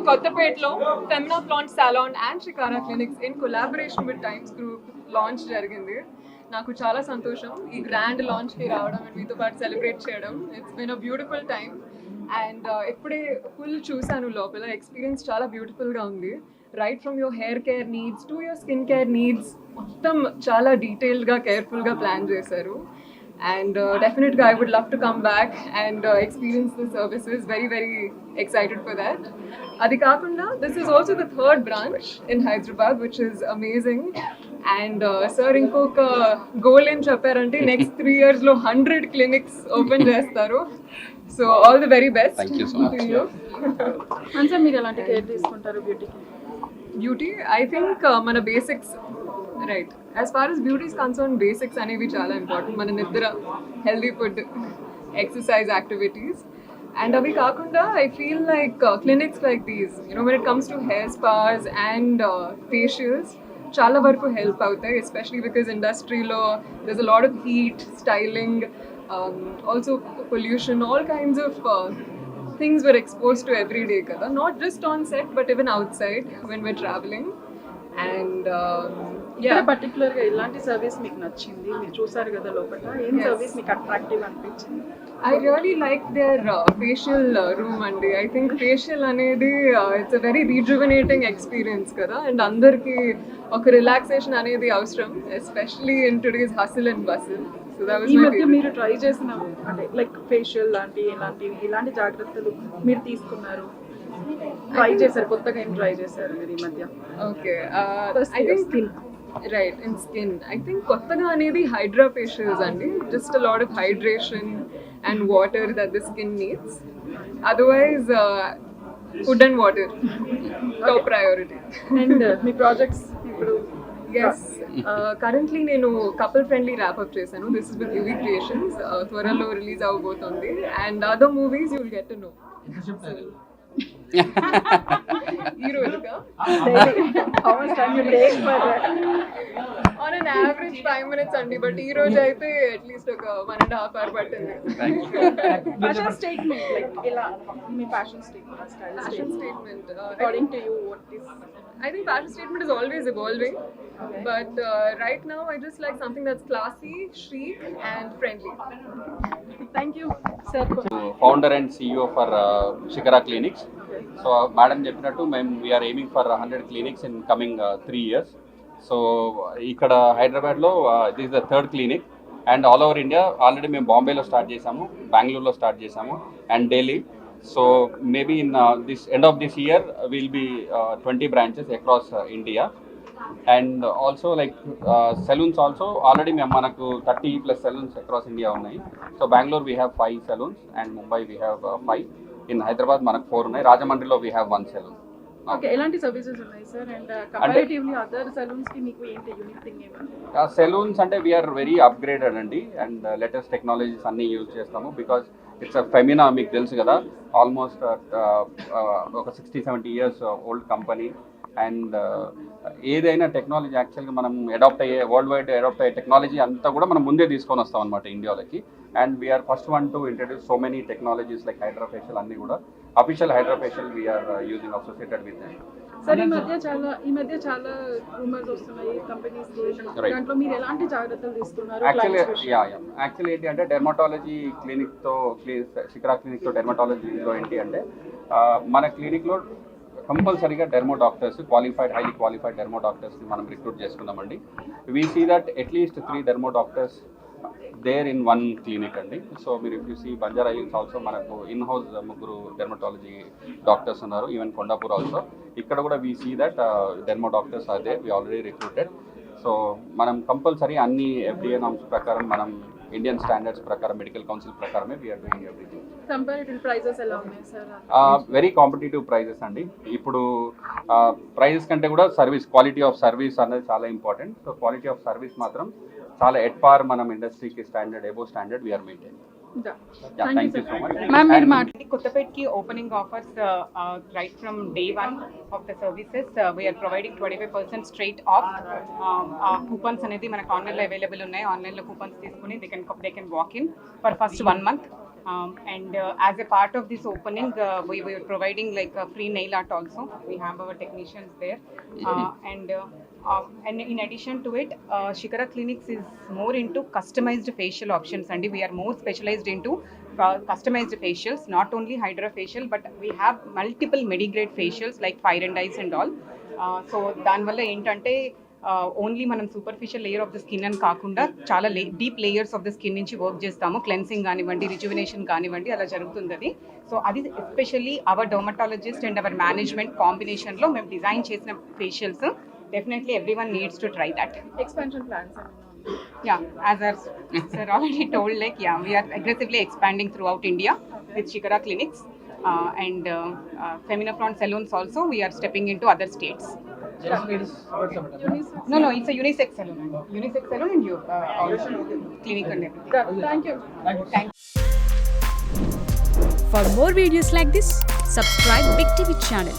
కొత్తపేటలో Femina plant salon and Shikara clinics in collaboration with Times group launch జరిగింది. నాకు చాలా సంతోషం ఈ గ్రాండ్ లాంచ్కి రావడం అండ్ మీతో పాటు సెలబ్రేట్ చేయడం. It's been a beautiful time and ఇప్పుడే ఫుల్ చూసాను లోపల. ఎక్స్పీరియన్స్ చాలా బ్యూటిఫుల్గా ఉంది. Right from your hair care needs to your skin care needs మొత్తం చాలా డీటెయిల్డ్గా కేర్ఫుల్గా ప్లాన్ చేశారు. And definitely I would love to come back and experience the services. Very excited for that. Adi kaakunda, this is also the third branch in Hyderabad, which is amazing. And sir inkoka goal em chepparante next 3 years lo 100 clinics open chestaru. So all the very best. Thank you so much. To you. Answer meer elanti care తీసుకుంటారు Beauty, I think mana basics. Right. As far as beauty is concerned, basics అనేవి చాలా important. మన నిద్ర, healthy food, exercise activities. And అవి కాకుండా I feel like clinics like these when it comes to hair spas and facials చాలా వరకు help అవుతాయి, especially because ఇండస్ట్రీలో there's a lot of heat, styling, also pollution, all kinds of things we're exposed to every day kada, not just on set but even outside when we're traveling. And పర్టికులర్గా ఇలాంటి service మీకు నచ్చింది, మీరు చూసారు కదా లోపల, ఏం సర్వీస్ మీకు అట్రాక్టివ్ అనిపించింది? I really like their facial room అండి. I think facial అనేది it's a very rejuvenating experience కదా, and అందరికి ఒక రిలాక్సేషన్ అనేది అవసరం, especially in today's hustle and bustle. So that was ఈ my మధ్య favorite. మీరు ట్రై చేసిన అంటే లైక్ ఫేషియల్ ఇలాంటి జాగ్రత్తలు మీరు తీసుకున్నారు, ట్రై చేశారు, కొత్తగా ఏం ట్రై చేశారు మీరు ఈ మధ్య? Okay, I think skin. Right, in skin. I think kottaga anedi hydra facials andi, just a lot of hydration and water that the skin needs. Otherwise food and water top priority. And me projects ఇప్పుడు? Yes, currently నేను couple friendly wrap up చేశాను. This is with UV Creations. త్వరలో release అవబోతుంది and other movies you will get to know. ఈ రోజుగా How much time you take for on an average 5 minutes అండి, but ఈ రోజు అయితే అట్లీస్ట్ ఒక 1.5 hour పట్టింది. fashion statement, like ఇలా మీ fashion statement, style Fashion statement, statement, according to you what is? I think fashion statement is always evolving, but right now I just like something that's classy, chic and friendly. Thank you sir. Founder and CEO for Shikara Clinics. So madam చెప్పినట్టు మేము we are aiming for 100 clinics in coming 3 years. So ఇక్కడ హైదరాబాద్లో this is the third clinic and all over India already మేము బాంబేలో start చేసాము, బెంగళూరులో start చేసాము and Delhi. So maybe in this end of this year will be 20 branches across India. And also like saloons also already మేము మనకు 30+ saloons across India ఉన్నాయి. So Bengaluru we have 5 saloons and Mumbai we have 5. In Hyderabad మనకు 4 ఉన్నాయి. రాజమండ్రిలో we have 1 salon. Okay, ఎలాంటి services ఉన్నాయి sir? And comparatively other saloons కి మీకు ఏంటి యూనిక్ థింగ్ ఏమంటారు? సెలూన్స్ అంటే వీఆర్ వెరీ అప్గ్రేడెడ్ అండి అండ్ లేటెస్ట్ టెక్నాలజీస్ అన్నీ యూజ్ చేస్తాము బికాస్ ఇట్స్ అ ఫెమినా, మీకు తెలుసు కదా, ఆల్మోస్ట్ ఒక 60-70 years ఓల్డ్ కంపెనీ. అండ్ ఏదైనా టెక్నాలజీ యాక్చువల్గా మనం వరల్డ్ వైడ్ అడాప్ట్ అయ్యే టెక్నాలజీ అంతా కూడా మనం ముందే తీసుకొని వస్తాం అనమాట ఇండియాలోకి. And we are first one to introduce so many technologies like hydra facial, అన్నీ కూడా official hydra facial we are using associated with them. Sir ఈ మధ్య చాలా రూమర్స్ వస్తున్నాయి కంపెనీస్, దాంట్లో మీరు ఎలాంటి జాగ్రత్తలు తీసుకున్నారు? యాక్చువల్లీ ఏంటి అంటే డెర్మటాలజీ క్లినిక్తో శిఖరా క్లినిక్తో డెర్మటాలజీలో ఏంటి అంటే మన క్లినిక్లో కంపల్సరీగా dermo doctors, highly qualified dermo డాక్టర్స్ని మనం రిక్రూట్ చేసుకున్నామండి. We see that at least 3 dermo doctors there in 1 clinic అండి. సో మీరు if you see Banjara Hills also మనకు ఇన్ హౌస్ 3 డెర్మటాలజీ డాక్టర్స్ ఉన్నారు. ఈవెన్ కొండాపూర్ ఆల్సో ఇక్కడ కూడా we see that dermo doctors are there, we already recruited. So మనం compulsory అన్ని FDA norms ప్రకారం, మనం ఇండియన్ స్టాండర్డ్స్ ప్రకారం, మెడికల్ కౌన్సిల్ ప్రకారమే we are doing everything. Comparative prices ఎలా ఉన్నాయి సార్? వెరీ కాంపిటేటివ్ ప్రైజెస్ అండి. ఇప్పుడు ప్రైజెస్ కంటే కూడా సర్వీస్, క్వాలిటీ ఆఫ్ సర్వీస్ అనేది చాలా important. So quality of service మాత్రం చాలా ఎట్ పార్ మనం ఇండస్ట్రీకి standard, above standard we are maintain. Thank you so much. Ma'am మీరు మాట్లాడి Kottapetki opening offers right from day one of the services. We are providing 25% straight off. Coupons అనేది మనకు ఆన్లైన్లో available ఉన్నాయి. ఆన్లైన్లో కూపన్స్ తీసుకుని they can walk in for first 1 month. And as a part of this opening, we were providing like a free nail art also. We have our technicians there. And in addition to it, Shikara Clinics is more into customized facial options, and we are more specialized into customized facials, not only Hydra facial, but we have multiple medigrade facials like fire and ice and all. So దానివల్ల ఏంటంటే only మనం superficial layer of the skin అని కాకుండా చాలా deep layers of the skin నుంచి work చేస్తాము. Cleansing కానివ్వండి, rejuvenation కానివ్వండి, అలా జరుగుతుంది అది. సో అది especially our dermatologist and our management కాంబినేషన్లో మేము డిజైన్ చేసిన facials. Definitely everyone needs to try that. Expansion plans Yeah, as our sir already told, like, yeah, we are aggressively expanding throughout India with Shikara Clinics, and Feminafront salons also. We are stepping into other states. No, it's a unisex salon. Unisex salon and you clinic and everything. Thank you. Thank For more videos like this, subscribe Big TV channel.